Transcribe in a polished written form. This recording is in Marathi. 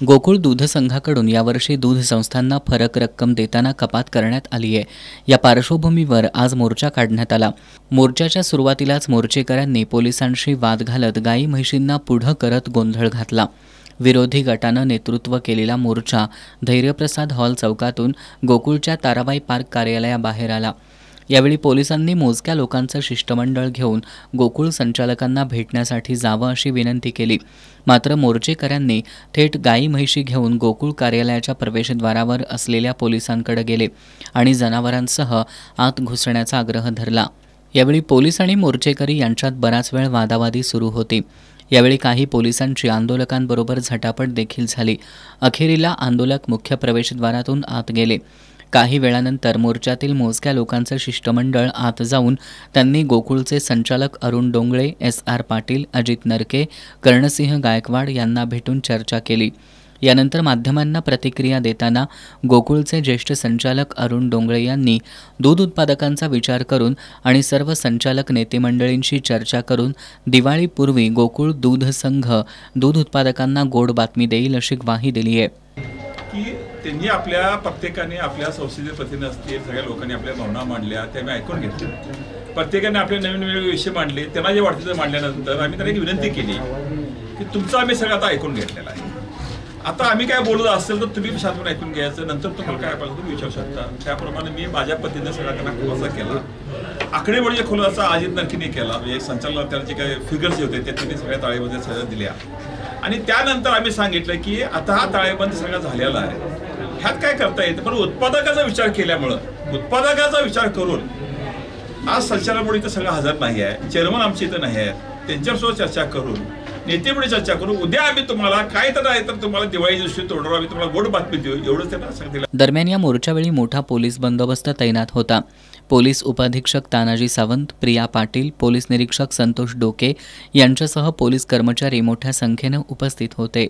गोकुळ दूध संघाकडून यावर्षी दूध संस्थांना फरक रक्कम देताना कपात करण्यात आली आहे। या पार्श्वभूमीवर आज मोर्चा काढण्यात आला। मोर्चाच्या सुरुवातीलाच मोर्चेकऱ्यांनी पोलिसांशी वाद घालत गाई म्हशींना पुढं करत गोंधळ घातला। विरोधी गटानं नेतृत्व केलेला मोर्चा धैर्यप्रसाद हॉल चौकातून गोकुळच्या ताराबाई पार्क कार्यालयाबाहेर आला। यावेळी पोलिसांनी मोजक्या लोकांचं शिष्टमंडळ घेऊन गोकुळ संचालकांना भेटण्यासाठी जावं अशी विनंती केली। मात्र मोर्चेकऱ्यांनी थेट गाई म्हैशी घेऊन गोकुळ कार्यालयाच्या प्रवेशद्वारावर असलेल्या पोलिसांकडे गेले आणि जनावरांसह आत घुसण्याचा आग्रह धरला। यावेळी पोलीस आणि मोर्चेकरी यांच्यात बराच वेळ वादावादी सुरू होती। यावेळी काही पोलिसांची आंदोलकांबरोबर झटापट देखील झाली। अखेरीला आंदोलक मुख्य प्रवेशद्वारातून आत गेले। काही वेळानंतर मोर्चातील मोजक्या लोकांचं शिष्टमंडळ आत जाऊन त्यांनी गोकुळचे संचालक अरुण डोंगळे, एस.आर. पाटील, अजित नरके, कर्णसिंह गायकवाड यांना भेटून चर्चा केली। यानंतर माध्यमांना प्रतिक्रिया देताना गोकुळचे ज्येष्ठ संचालक अरुण डोंगळे यांनी दूध उत्पादकांचा विचार करून आणि सर्व संचालक नेतेमंडळींशी चर्चा करून दिवाळीपूर्वी गोकुळ दूध संघ दूध उत्पादकांना गोड बातमी देईल अशी ग्वाही दिली आहे। की त्यांनी आपल्या प्रत्येकाने आपल्या संसदीय प्रतिनिधी असतील सगळ्या लोकांनी आपल्या भावना मांडल्या, त्या आम्ही ऐकून घेतल्या। प्रत्येकाने आपले नवीन वेगवेगळे विषय मांडले, त्यांना जे वाटतं ते मांडल्यानंतर आम्ही त्यांना एक विनंती केली की तुमचं आम्ही सगळं आता ऐकून घेतलेलं आहे। आता आम्ही काय बोलत असेल तर तुम्ही शांतपणे ऐकून घ्यायचं, नंतर तुम्हाला काय पाहिजे तुम्ही विचारू शकता। त्याप्रमाणे मी माझ्या पद्धतीने सगळा त्यांना खुलासा केला। आकडेवारीच्या खुलासा अजित नरकेने केला, म्हणजे संचालकांचे काही फिगर्स होते ते त्यांनी सगळ्या ताळेबंद सगळ्या दिल्या आणि त्यानंतर आम्ही सांगितलं की आता हा ताळेबंद सगळा झालेला आहे, ह्यात काय करता येतं। पण उत्पादकाचा विचार केल्यामुळं उत्पादकाचा विचार करून आज संचालक मंडळ इथं सगळं हजर नाही आहे, चेअरमन आमच्या इथं नाही आहेत, त्यांच्यासोबत चर्चा करून नेतेपुढे चर्चा करू, उद्या आम्ही तुम्हाला काय तर आहे तर तुम्हाला दिवाळी दिवशी तोडणार, आम्ही तुम्हाला गोड बातमी देऊ, एवढंच त्यांना सांगितलं। दरम्यान या मोर्चावेळी मोठा पोलीस बंदोबस्त तैनात होता। पोलीस उपअधीक्षक तानाजी सावंत, प्रिया पाटील, पोलीस निरीक्षक संतोष डोके यांच्यासह पोलीस कर्मचारी मोठ्या संख्येने उपस्थित होते।